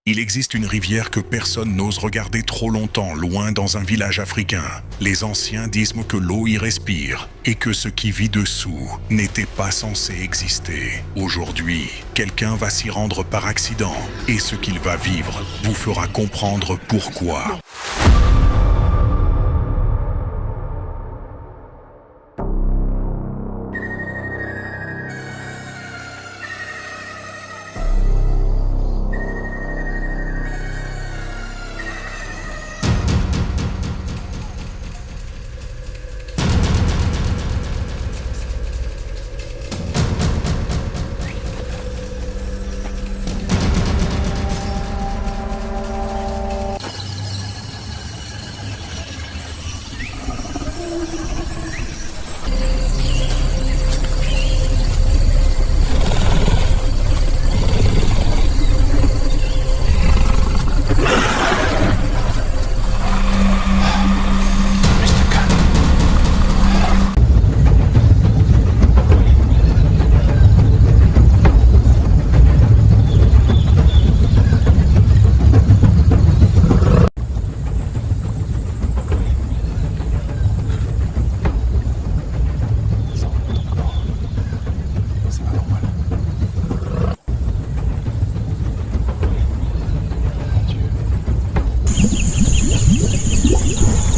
Il existe une rivière que personne n'ose regarder trop longtemps, loin dans un village africain. Les anciens disent que l'eau y respire et que ce qui vit dessous n'était pas censé exister. Aujourd'hui, quelqu'un va s'y rendre par accident et ce qu'il va vivre vous fera comprendre pourquoi.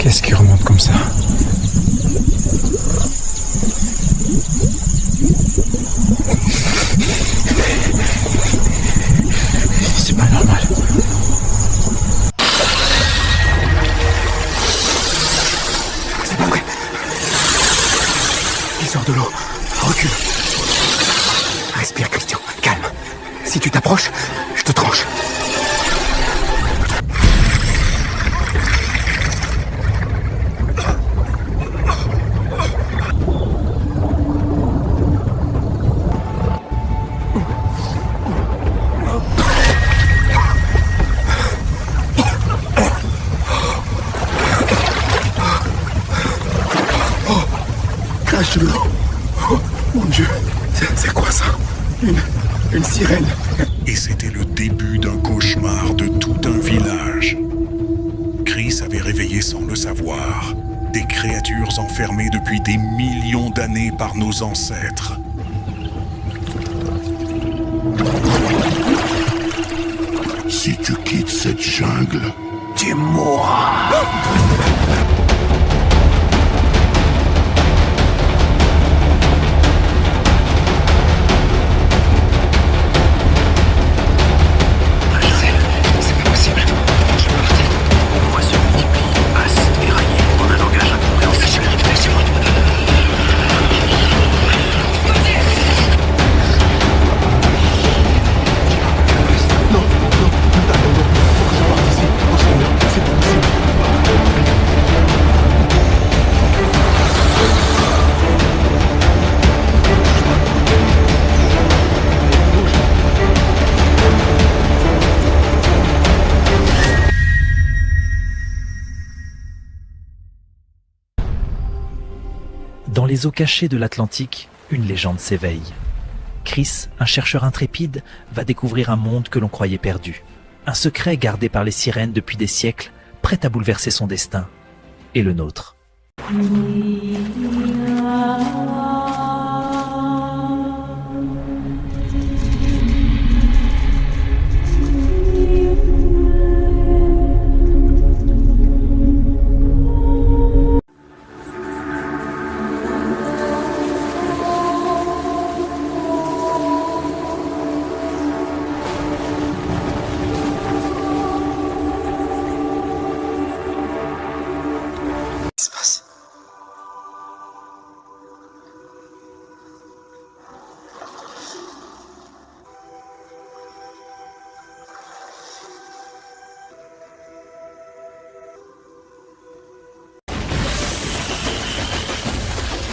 Qu'est-ce qui remonte comme ça? C'est pas normal. C'est pas vrai. Il sort de l'eau. Recule. Respire, Christian. Calme. Si tu t'approches, je te tranche. De l'eau. Oh, mon Dieu, c'est quoi ça? Une sirène. Et c'était le début d'un cauchemar de tout un village. Chris avait réveillé sans le savoir des créatures enfermées depuis des millions d'années par nos ancêtres. Si tu quittes cette jungle, Tu mourras. Dans les eaux cachées de l'Atlantique, une légende s'éveille. Chris, un chercheur intrépide, va découvrir un monde que l'on croyait perdu. Un secret gardé par les sirènes depuis des siècles, prêt à bouleverser son destin et le nôtre.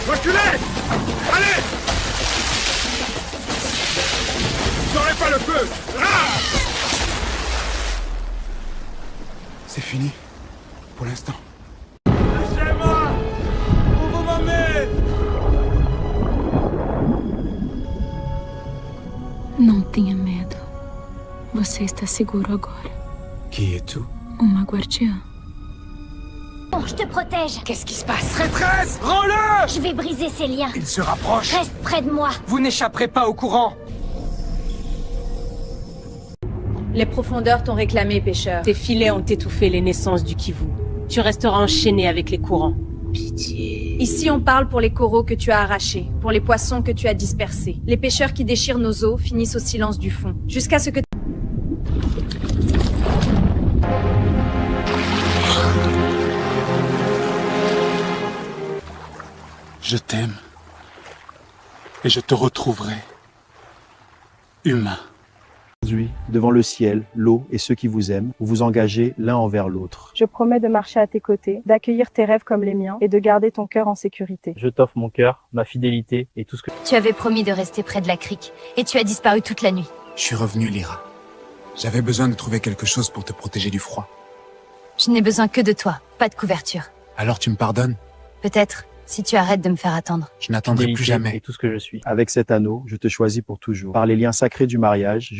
Reculez! Allez! N'aurez pas le feu! Ah! C'est fini. Pour l'instant. Lâchez-moi! Où vous m'emmenez? Não tenha medo. Você Possa estar seguro agora. Qui es-tu? Uma guardiã. Bon, je te protège. Qu'est-ce qui se passe? Traîtresse! Rends-le! Je vais briser ces liens. Il se rapproche. Reste près de moi. Vous n'échapperez pas au courant. Les profondeurs t'ont réclamé, pêcheur. Tes filets ont étouffé les naissances du Kivu. Tu resteras enchaîné avec les courants. Pitié. Ici, on parle pour les coraux que tu as arrachés, pour les poissons que tu as dispersés. Les pêcheurs qui déchirent nos eaux finissent au silence du fond, jusqu'à ce que... Je t'aime. Et je te retrouverai. Humain. Aujourd'hui, devant le ciel, l'eau et ceux qui vous aiment, vous vous engagez l'un envers l'autre. Je promets de marcher à tes côtés, d'accueillir tes rêves comme les miens et de garder ton cœur en sécurité. Je t'offre mon cœur, ma fidélité et tout ce que... Tu avais promis de rester près de la crique, et tu as disparu toute la nuit. Je suis revenu, Lyra. J'avais besoin de trouver quelque chose pour te protéger du froid. Je n'ai besoin que de toi, pas de couverture. Alors tu me pardonnes? Peut-être, si tu arrêtes de me faire attendre. Je n'attendrai plus fidélité jamais. et tout ce que je suis. Avec cet anneau, je te choisis pour toujours. Par les liens sacrés du mariage,